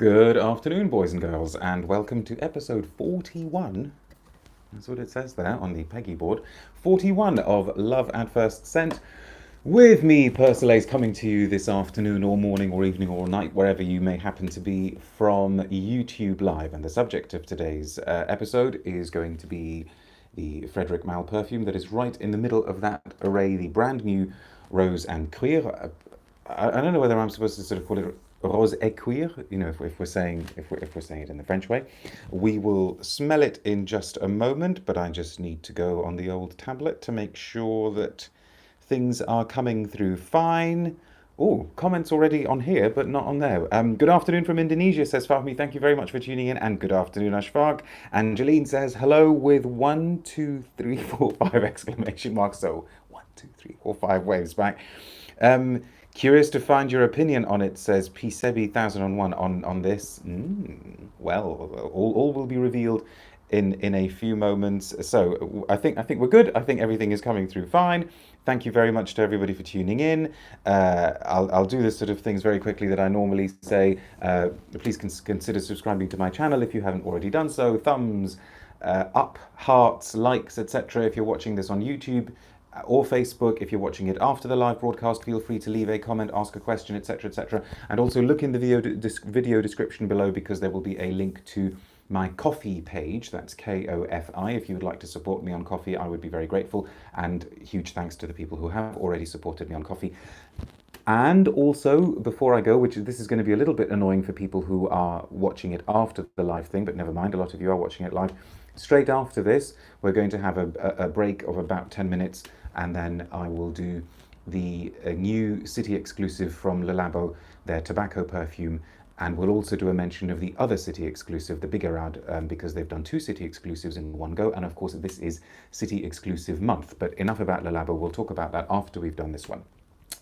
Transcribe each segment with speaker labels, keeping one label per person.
Speaker 1: Good afternoon, boys and girls, and welcome to episode 41. That's what it says there on the Peggy board. 41 of Love at First Scent. With me, Persolaise, coming to you this afternoon or morning or evening or night, wherever you may happen to be, from YouTube Live. And the subject of today's episode is going to be the Frederic Malle perfume that is right in the middle of that array, the brand new Rose and Cuir. I don't know whether I'm supposed to sort of call it rose et cuir, you know, if we're saying it in the French way. We will smell it in just a moment, but I just need to go on the old tablet to make sure that things are coming through fine. Oh, comments already on here, but not on there. Good afternoon from Indonesia, says Fahmi. Thank you very much for tuning in. And good afternoon, Ashfaq. Angeline says hello with 1, 2, 3, 4, 5 exclamation marks. So 1, 2, 3, 4, 5 waves back. Curious to find your opinion on it, says P-Sebi 1001 on this. Well, all will be revealed in a few moments. So I think we're good. I think everything is coming through fine. Thank you very much to everybody for tuning in. I'll do this sort of things very quickly that I normally say. Please consider subscribing to my channel if you haven't already done so. Thumbs up, hearts, likes, etc. if you're watching this on YouTube or Facebook. If you're watching it after the live broadcast, feel free to leave a comment, ask a question, etc., etc. And also look in the video description below, because there will be a link to my Ko-fi page. That's K-O-F-I. If you would like to support me on Ko-fi, I would be very grateful. And huge thanks to the people who have already supported me on Ko-fi. And also, before I go, which this is going to be a little bit annoying for people who are watching it after the live thing, but never mind, a lot of you are watching it live. Straight after this, we're going to have a break of about 10 minutes, and then I will do the new city exclusive from Le Labo, their tobacco perfume, and we'll also do a mention of the other city exclusive, the Bigger Ad, because they've done 2 city exclusives in one go, and of course this is city exclusive month. But enough about Le Labo, we'll talk about that after we've done this one.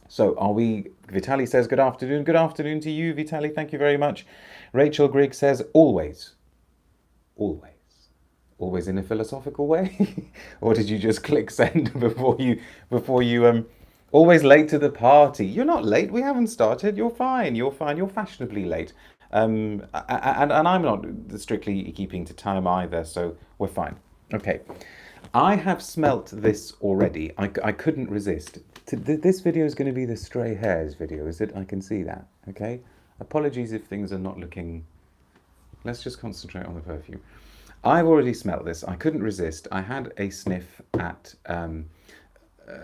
Speaker 1: So are we? Vitali says good afternoon. Good afternoon to you, Vitali. Thank you very much. Rachel Grigg says always. Always. Always in a philosophical way? Or did you just click send before you always late to the party? You're not late. We haven't started. You're fine. You're fine. You're fashionably late. And I'm not strictly keeping to time either, so we're fine. Okay. I have smelt this already. I couldn't resist. This video is going to be the stray hairs video, is it? I can see that. Okay. Apologies if things are not looking. Let's just concentrate on the perfume. I've already smelt this. I couldn't resist. I had a sniff at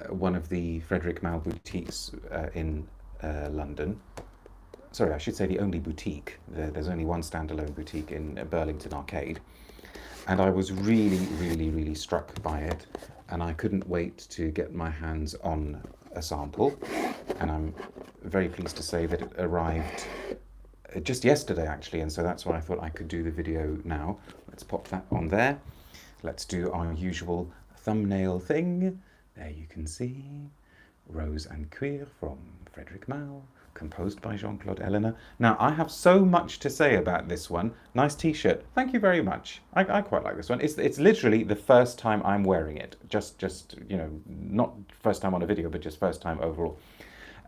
Speaker 1: one of the Frederic Malle boutiques in London. Sorry, I should say the only boutique. There's only one standalone boutique in Burlington Arcade. And I was really, really, really struck by it. And I couldn't wait to get my hands on a sample. And I'm very pleased to say that it arrived just yesterday, actually, and so that's why I thought I could do the video now. Let's pop that on there. Let's do our usual thumbnail thing. There you can see Rose and Cuir from Frederic Malle, composed by Jean-Claude Ellena. Now, I have so much to say about this one. Nice t-shirt. Thank you very much. I quite like this one. It's literally the first time I'm wearing it. Just you know, not first time on a video, but just first time overall.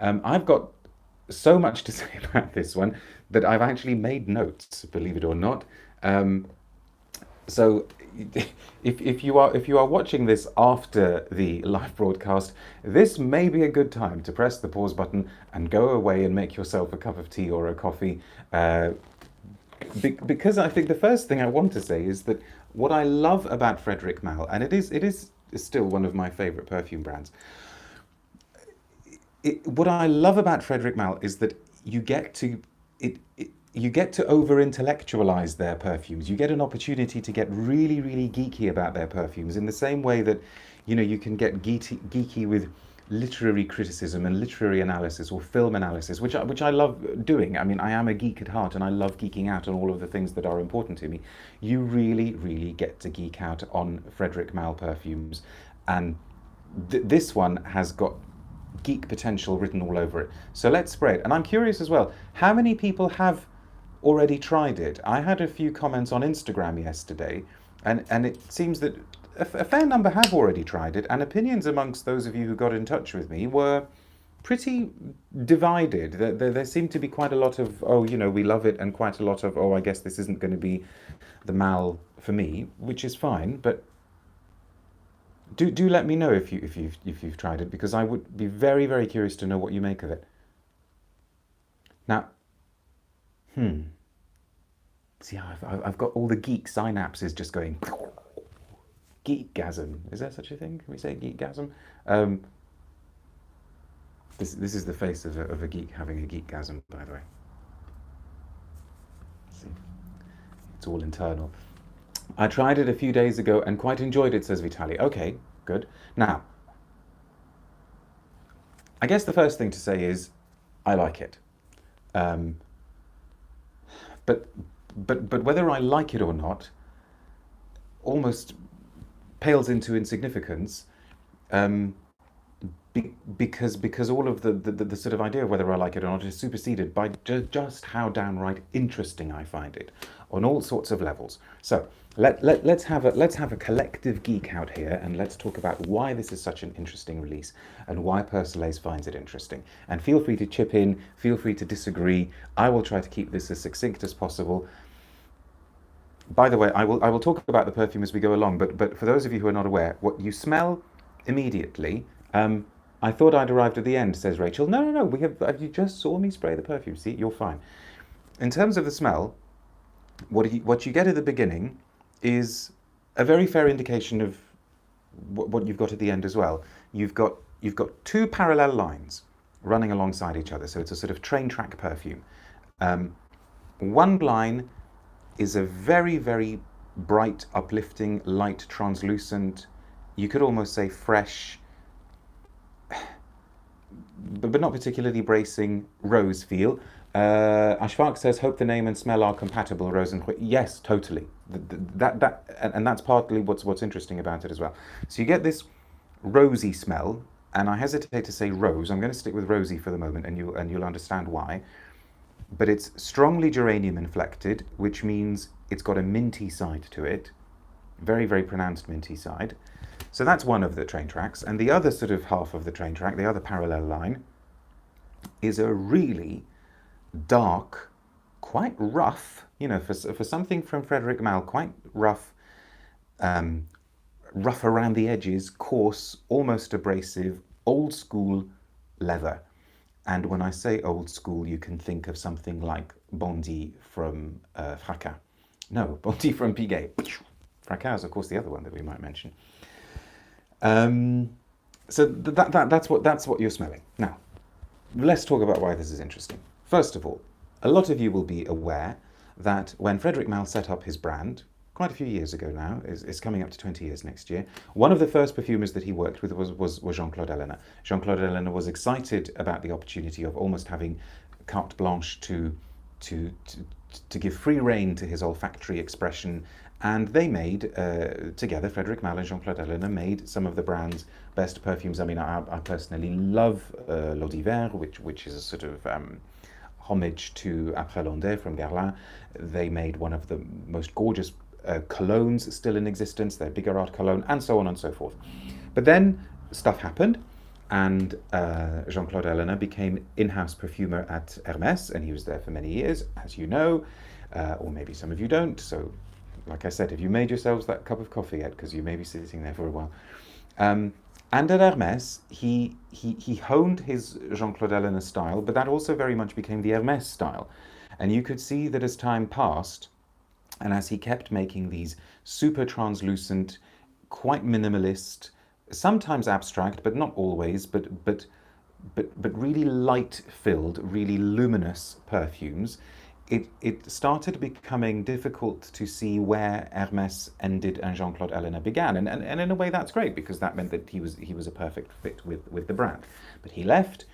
Speaker 1: I've got so much to say about this one that I've actually made notes, believe it or not. So if you are watching this after the live broadcast, this may be a good time to press the pause button and go away and make yourself a cup of tea or a coffee. Because I think the first thing I want to say is that what I love about Frederic Malle, and it is still one of my favorite perfume brands, what I love about Frederic Malle is that you get to over-intellectualize their perfumes. You get an opportunity to get really, really geeky about their perfumes in the same way that, you know, you can get geeky with literary criticism and literary analysis or film analysis, which I love doing. I mean, I am a geek at heart and I love geeking out on all of the things that are important to me. You really, really get to geek out on Frederic Malle perfumes, and this one has got geek potential written all over it. So let's spray it. And I'm curious as well, how many people have already tried it? I had a few comments on Instagram yesterday, and it seems that a fair number have already tried it, and opinions amongst those of you who got in touch with me were pretty divided. There seemed to be quite a lot of, oh, we love it, and quite a lot of, oh, I guess this isn't going to be the Malle for me, which is fine. But do let me know if you've tried it, because I would be very, very curious to know what you make of it. Now, see, I've got all the geek synapses just going. Geekgasm. Is there such a thing? Can we say geekgasm? This is the face of a geek having a geekgasm, by the way. See, it's all internal. I tried it a few days ago and quite enjoyed it, says Vitaly. Okay, good. Now, I guess the first thing to say is I like it. But whether I like it or not almost pales into insignificance, because all of the sort of idea of whether I like it or not is superseded by just how downright interesting I find it on all sorts of levels. So let's have a collective geek out here, and let's talk about why this is such an interesting release and why Persolaise finds it interesting. And feel free to chip in, feel free to disagree. I will try to keep this as succinct as possible. By the way, I will talk about the perfume as we go along, but for those of you who are not aware, what you smell immediately, I thought I'd arrived at the end, says Rachel. No, you just saw me spray the perfume. See, you're fine. In terms of the smell, what you get at the beginning is a very fair indication of what you've got at the end as well. You've got two parallel lines running alongside each other, so it's a sort of train track perfume. One line is a very, very bright, uplifting, light, translucent, you could almost say fresh, but not particularly bracing rose feel. Ashfaq says, hope the name and smell are compatible, Rose and Cuir. Yes, totally. And that's partly what's interesting about it as well. So you get this rosy smell, and I hesitate to say rose. I'm going to stick with rosy for the moment, and you'll understand why. But it's strongly geranium inflected, which means it's got a minty side to it. Very, very pronounced minty side. So that's one of the train tracks. And the other sort of half of the train track, the other parallel line, is a really dark, quite rough, for something from Frederic Malle, quite rough, rough around the edges, coarse, almost abrasive, old school leather. And when I say old school, you can think of something like Bondy from Fracas. No, Bondy from Piguet. Fracas is, of course, the other one that we might mention. So that's what you're smelling. Now, let's talk about why this is interesting. First of all, a lot of you will be aware that when Frederic Malle set up his brand, quite a few years ago now, is coming up to 20 years next year, one of the first perfumers that he worked with was Jean-Claude Ellena. Jean-Claude Ellena was excited about the opportunity of almost having carte blanche to give free rein to his olfactory expression, and they made, together, Frederic Malle and Jean-Claude Ellena made some of the brand's best perfumes. I mean, I personally love L'Eau which is a sort of homage to Après l'Ondée from Guerlain. They made one of the most gorgeous colognes still in existence, their Bigarade cologne, and so on and so forth. But then stuff happened, and Jean-Claude Ellena became in-house perfumer at Hermès, and he was there for many years, as you know, or maybe some of you don't. So, like I said, if you made yourselves that cup of coffee yet, because you may be sitting there for a while. And at Hermès, he honed his Jean-Claude Ellena style, but that also very much became the Hermès style. And you could see that as time passed, and as he kept making these super translucent, quite minimalist, sometimes abstract, but not always, but really light-filled, really luminous perfumes, it started becoming difficult to see where Hermès ended and Jean-Claude Ellena began. And in a way that's great, because that meant that he was a perfect fit with the brand. But he left,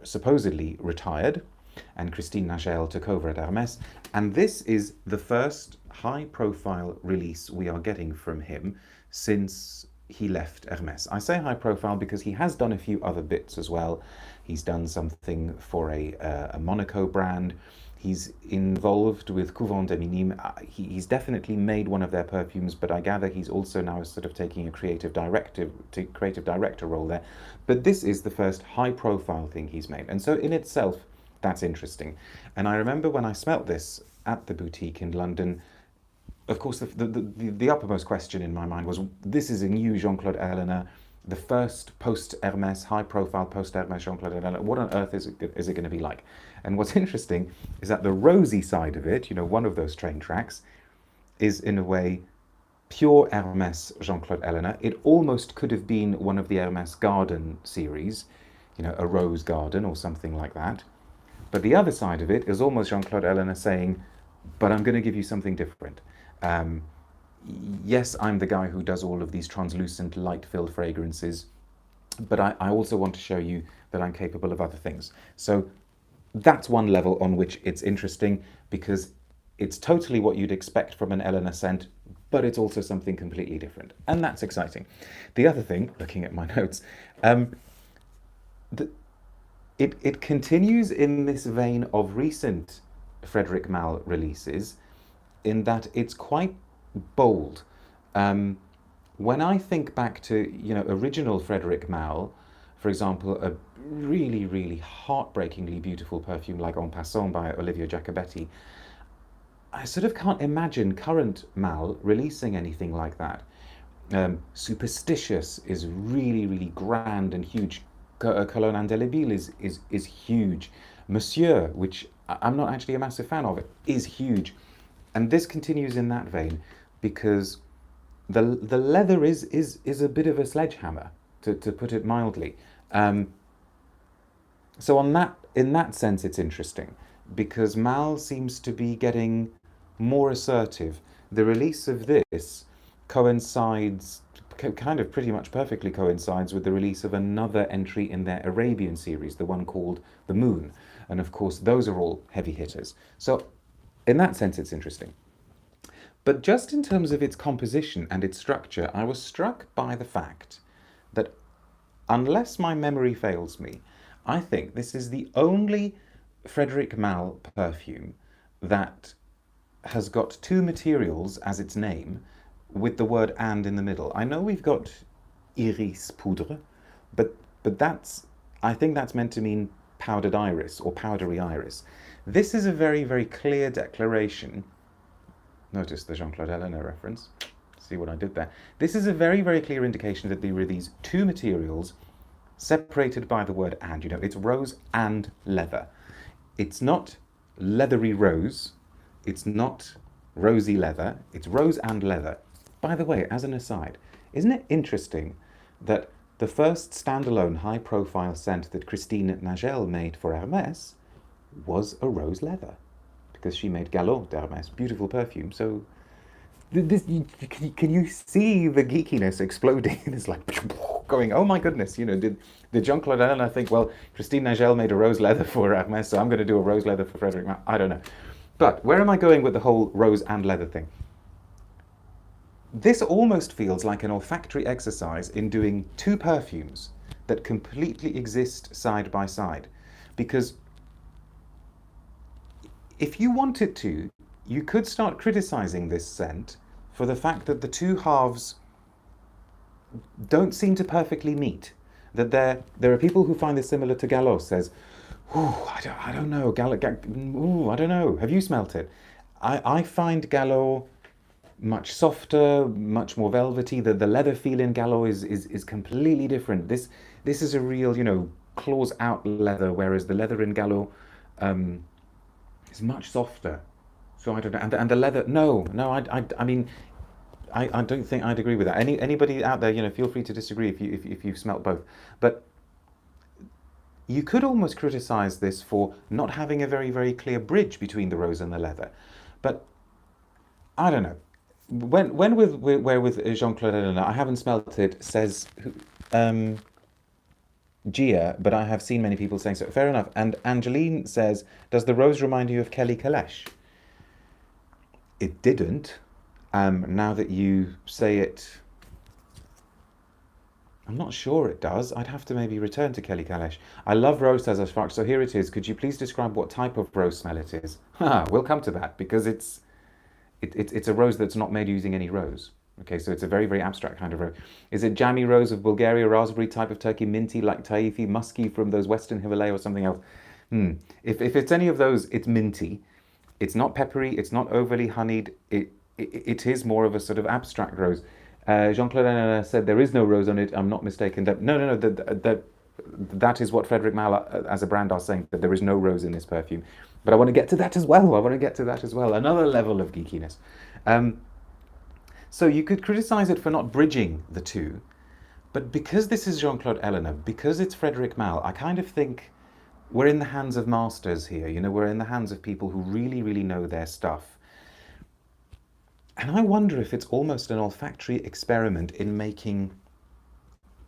Speaker 1: supposedly retired, and Christine Nagel took over at Hermès. And this is the first high-profile release we are getting from him since he left Hermès. I say high-profile because he has done a few other bits as well. He's done something for a Monaco brand. He's involved with Couvent des Minimes. He's definitely made one of their perfumes, but I gather he's also now sort of taking a creative director role there. But this is the first high-profile thing he's made, and so in itself, that's interesting. And I remember when I smelt this at the boutique in London, of course, the uppermost question in my mind was, this is a new Jean-Claude Ellena, the first post-Hermès, high-profile post-Hermès Jean-Claude Ellena. What on earth is it going to be like? And what's interesting is that the rosy side of it, one of those train tracks, is in a way pure Hermès Jean-Claude Ellena. It almost could have been one of the Hermès Garden series, a rose garden or something like that. But the other side of it is almost Jean-Claude Ellena saying, but I'm going to give you something different. Yes, I'm the guy who does all of these translucent, light-filled fragrances, but I also want to show you that I'm capable of other things. So that's one level on which it's interesting, because it's totally what you'd expect from an Ellena scent, but it's also something completely different. And that's exciting. The other thing, looking at my notes, it continues in this vein of recent Frederic Malle releases, in that it's quite bold. When I think back to original Frederic Malle, for example, a really, really heartbreakingly beautiful perfume like En Passant by Olivier Jacobetti, I sort of can't imagine current Malle releasing anything like that. Superstitious is really, really grand and huge. Cologne Indélébile is huge. Monsieur, which I'm not actually a massive fan of, is huge. And this continues in that vein, because the leather is a bit of a sledgehammer, to put it mildly. So in that sense, it's interesting, because Malle seems to be getting more assertive. The release of this coincides, kind of pretty much perfectly coincides, with the release of another entry in their Arabian series, the one called The Moon. And of course, those are all heavy hitters. So in that sense, it's interesting. But just in terms of its composition and its structure, I was struck by the fact that, unless my memory fails me, I think this is the only Frederic Malle perfume that has got two materials as its name, with the word "and" in the middle. I know we've got iris poudre, but I think that's meant to mean powdered iris or powdery iris. This is a very, very clear declaration. Notice the Jean-Claude Ellena reference. See what I did there? This is a very, very clear indication that there were these two materials separated by the word "and." It's rose and leather. It's not leathery rose. It's not rosy leather. It's rose and leather. By the way, as an aside, isn't it interesting that the first standalone high-profile scent that Christine Nagel made for Hermès was a rose leather, because she made Galop d'Hermès, beautiful perfume. So can you see the geekiness exploding? It's like going, oh my goodness, did Jean-Claude Ellena think, well, Christine Nagel made a rose leather for Hermès, so I'm going to do a rose leather for Frederic Malle? I don't know. But where am I going with the whole rose and leather thing? This almost feels like an olfactory exercise in doing two perfumes that completely exist side by side. Because if you wanted to, you could start criticizing this scent for the fact that the two halves don't seem to perfectly meet. That there are people who find this similar to Galop, says, I don't know, I don't know. Have you smelt it? I find Galop much softer, much more velvety. The leather feel in Galop is completely different. This is a real, claws out leather, whereas the leather in Galop is much softer. So I don't know. And the leather, no, I mean, I don't think I'd agree with that. Anybody out there, feel free to disagree if you've smelt both. But you could almost criticize this for not having a very, very clear bridge between the rose and the leather. But I don't know. With Jean-Claude Ellena, I haven't smelt it, says Gia, but I have seen many people saying so. Fair enough. And Angeline says, does the rose remind you of Kelly Kalesh? It didn't. Now that you say it, I'm not sure it does. I'd have to maybe return to Kelly Kalesh. I love rose, says Ashfaq. So here it is. Could you please describe what type of rose smell it is? We'll come to that because it's a rose that's not made using any rose. Okay, so it's a very, very abstract kind of rose. Is it jammy rose of Bulgaria, raspberry type of Turkey, minty like Taifi, musky from those Western Himalaya or something else? If it's any of those, it's minty. It's not peppery. It's not overly honeyed. It is more of a sort of abstract rose. Jean-Claude Ellena said there is no rose on it. I'm not mistaken. No. That is what Frederic Malle as a brand are saying, that there is no rose in this perfume. But I want to get to that as well. Another level of geekiness. So you could criticize it for not bridging the two, but because this is Jean-Claude Ellena, because it's Frederic Malle, I kind of think we're in the hands of masters here. You know, we're in the hands of people who really, really know their stuff. And I wonder if it's almost an olfactory experiment in making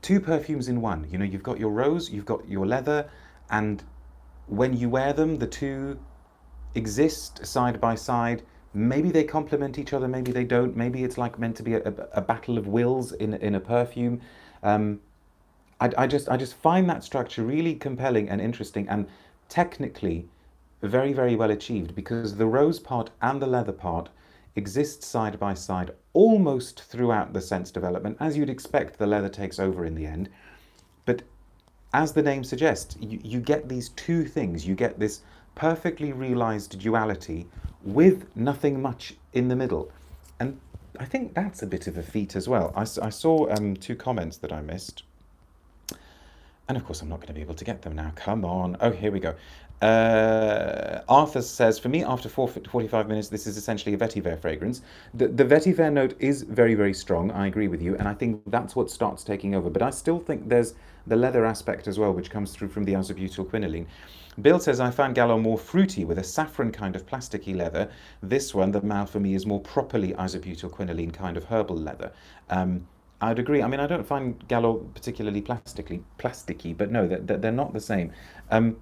Speaker 1: two perfumes in one. You know, you've got your rose, you've got your leather, and when you wear them, the two exist side by side. Maybe they complement each other, maybe they don't. Maybe it's like meant to be a battle of wills in a perfume. I just find that structure really compelling and interesting, and technically very, very well achieved, because the rose part and the leather part exist side by side almost throughout the sense development. As you'd expect, the leather takes over in the end. But as the name suggests, you get these two things. You get this perfectly realized duality with nothing much in the middle. And I think that's a bit of a feat as well. I saw two comments that I missed. And of course, I'm not going to be able to get them now. Come on. Oh, here we go. Arthur says, for me, after 45 minutes, this is essentially a vetiver fragrance. The vetiver note is very, very strong. I agree with you. And I think that's what starts taking over. But I still think there's the leather aspect as well, which comes through from the isobutyl quinoline. Bill says, I found Gallo more fruity with a saffron kind of plasticky leather. This one, the Malle, for me, is more properly isobutyl quinoline kind of herbal leather. I'd agree. I mean, I don't find Gallo particularly plasticky, but no, they're not the same. And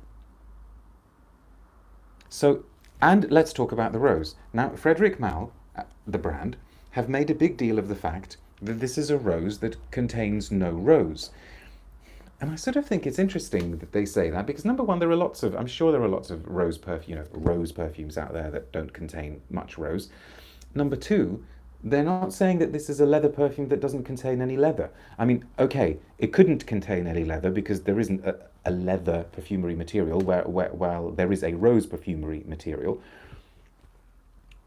Speaker 1: let's talk about the rose. Now, Frederic Malle, the brand, have made a big deal of the fact that this is a rose that contains no rose. And I sort of think it's interesting that they say that, because number one, I'm sure there are lots of rose perfumes out there that don't contain much rose. Number two, they're not saying that this is a leather perfume that doesn't contain any leather. I mean, okay, it couldn't contain any leather because there isn't a leather perfumery material, while there is a rose perfumery material.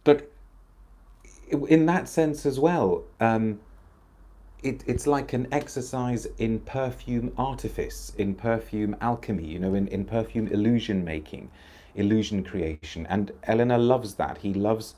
Speaker 1: But in that sense as well, it's like an exercise in perfume artifice, in perfume alchemy, you know, in perfume illusion making, illusion creation. And Ellena loves that. He loves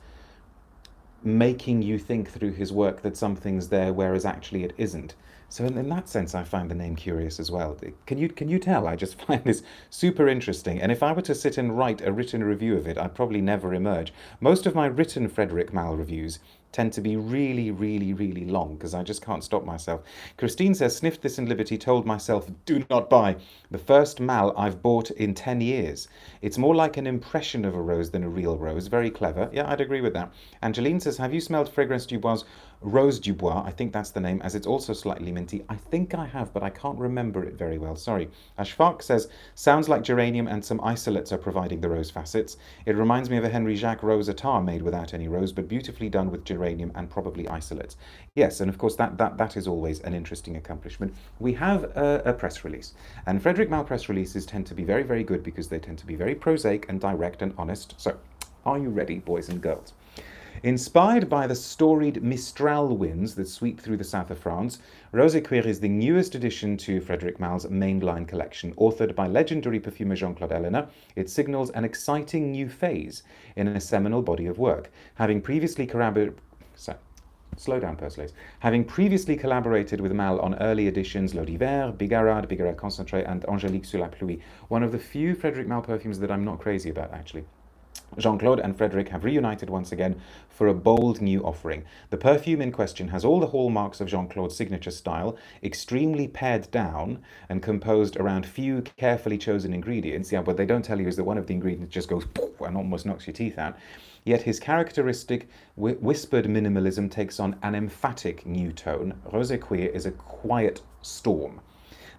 Speaker 1: making you think through his work that something's there, whereas actually it isn't. So in that sense, I find the name curious as well. Can you tell? I just find this super interesting. And if I were to sit and write a written review of it, I'd probably never emerge. Most of my written Frederic Malle reviews tend to be really, really, really long because I just can't stop myself. Christine says, sniffed this in Liberty, told myself, do not buy. The first Malle I've bought in 10 years. It's more like an impression of a rose than a real rose. Very clever. Yeah, I'd agree with that. Angeline says, have you smelled Fragrance Dubois' Rose Dubois? I think that's the name, as it's also slightly minty. I think I have, but I can't remember it very well. Sorry. Ashfaq says, sounds like geranium and some isolates are providing the rose facets. It reminds me of a Henri Jacques rose attar made without any rose, but beautifully done with geranium and probably isolates. Yes, and of course that is always an interesting accomplishment. We have a press release, and Frederic Malle press releases tend to be very, very good because they tend to be very prosaic and direct and honest. So, are you ready, boys and girls? Inspired by the storied Mistral winds that sweep through the south of France, Rose Cuir is the newest addition to Frederic Malle's mainline collection. Authored by legendary perfumer Jean-Claude Ellena, it signals an exciting new phase in a seminal body of work. Having previously collaborated with Malle on early editions L'Eau d'Hiver, Bigarade, Concentré, and Angélique sous la pluie, one of the few Frederic Malle perfumes that I'm not crazy about, actually. Jean-Claude and Frederic have reunited once again for a bold new offering. The perfume in question has all the hallmarks of Jean-Claude's signature style, extremely pared down and composed around few carefully chosen ingredients. Yeah, what they don't tell you is that one of the ingredients just goes poof and almost knocks your teeth out. Yet his characteristic whispered minimalism takes on an emphatic new tone. Rose Cuir is a quiet storm.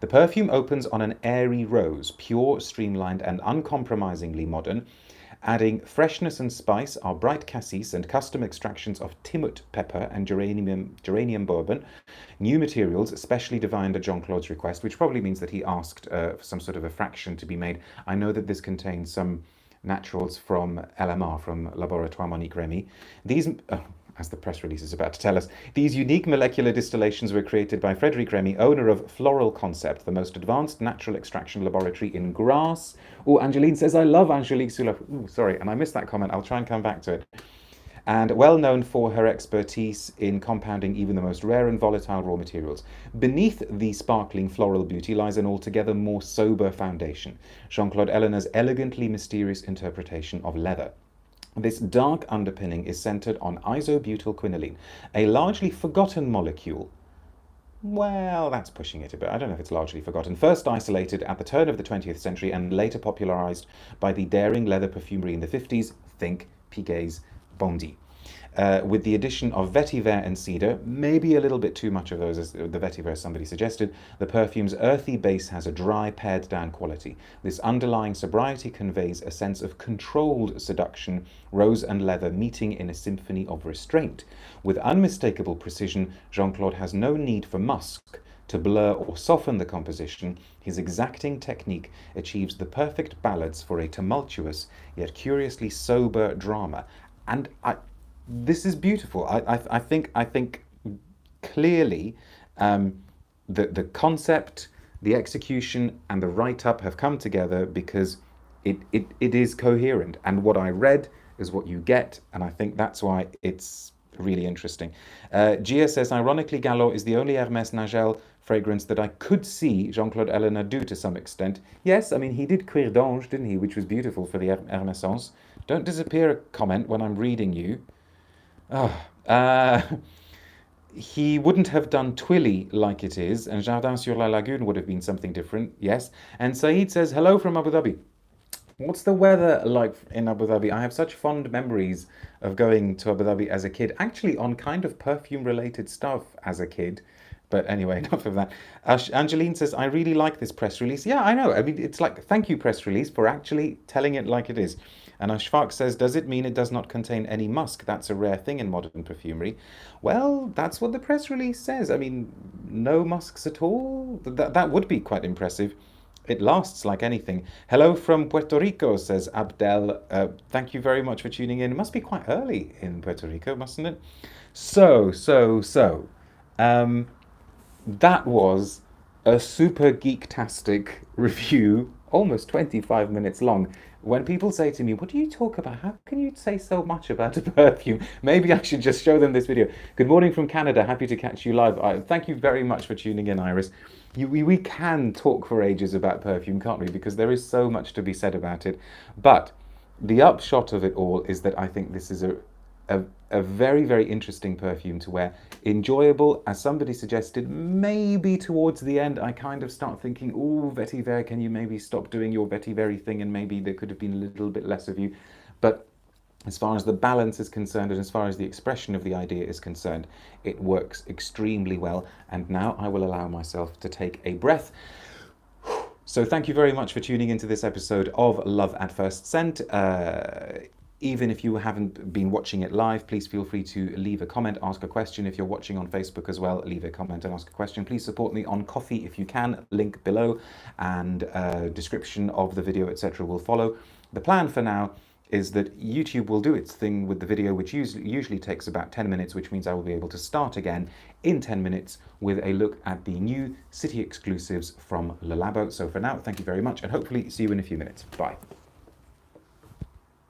Speaker 1: The perfume opens on an airy rose, pure, streamlined and uncompromisingly modern. Adding freshness and spice are bright cassis and custom extractions of timut pepper and geranium bourbon. New materials, specially divined at Jean-Claude's request, which probably means that he asked for some sort of a fraction to be made. I know that this contains some naturals from LMR, from Laboratoire Monique Remy. These, as the press release is about to tell us, these unique molecular distillations were created by Frederic Remy, owner of Floral Concept, the most advanced natural extraction laboratory in Grasse. Oh, Angeline says, I love Angelique Soulaf. Ooh, sorry, and I missed that comment. I'll try and come back to it. And well known for her expertise in compounding even the most rare and volatile raw materials. Beneath the sparkling floral beauty lies an altogether more sober foundation, Jean-Claude Ellena's elegantly mysterious interpretation of leather. This dark underpinning is centered on isobutylquinoline, a largely forgotten molecule. Well, that's pushing it a bit. I don't know if it's largely forgotten. First isolated at the turn of the 20th century and later popularized by the daring leather perfumery in the 50s, think Piguet's Bondy. With the addition of vetiver and cedar, maybe a little bit too much of those, as the vetiver somebody suggested, the perfume's earthy base has a dry, pared down quality. This underlying sobriety conveys a sense of controlled seduction, rose and leather meeting in a symphony of restraint. With unmistakable precision, Jean-Claude has no need for musk to blur or soften the composition. His exacting technique achieves the perfect balance for a tumultuous yet curiously sober drama. And this is beautiful. I think clearly the concept, the execution, and the write-up have come together because it is coherent. And what I read is what you get, and I think that's why it's really interesting. Gia says, ironically, Gallo is the only Hermès Nagel fragrance that I could see Jean-Claude Ellena do to some extent. Yes, I mean, he did Cuir d'Ange, didn't he, which was beautiful for the Hermescence. Don't disappear a comment when I'm reading you. He wouldn't have done Twilly like it is, and Jardin sur la Lagune would have been something different, yes. And Saeed says, hello from Abu Dhabi. What's the weather like in Abu Dhabi? I have such fond memories of going to Abu Dhabi as a kid, actually on kind of perfume-related stuff as a kid. But anyway, enough of that. Angeline says, I really like this press release. Yeah, I know. I mean, it's like, thank you, press release, for actually telling it like it is. And Ashfaq says, does it mean it does not contain any musk? That's a rare thing in modern perfumery. Well, that's what the press release says. I mean, no musks at all? That would be quite impressive. It lasts like anything. Hello from Puerto Rico, says Abdel. Thank you very much for tuning in. It must be quite early in Puerto Rico, mustn't it? So. That was a super geek-tastic review, almost 25 minutes long. When people say to me, what do you talk about? How can you say so much about a perfume? Maybe I should just show them this video. Good morning from Canada. Happy to catch you live. Thank you very much for tuning in, Iris. We can talk for ages about perfume, can't we? Because there is so much to be said about it. But the upshot of it all is that I think this is a very, very interesting perfume to wear. Enjoyable, as somebody suggested, maybe towards the end I kind of start thinking, oh, vetiver, can you maybe stop doing your vetiver thing, and maybe there could have been a little bit less of you. But as far as the balance is concerned and as far as the expression of the idea is concerned, it works extremely well. And now I will allow myself to take a breath. So thank you very much for tuning into this episode of Love at First Scent. Even if you haven't been watching it live, please feel free to leave a comment, ask a question. If you're watching on Facebook as well, leave a comment and ask a question. Please support me on Ko-fi if you can, link below, and description of the video, etc. will follow. The plan for now is that YouTube will do its thing with the video, which usually takes about 10 minutes, which means I will be able to start again in 10 minutes with a look at the new city exclusives from Le Labo. So for now, thank you very much, and hopefully see you in a few minutes. Bye.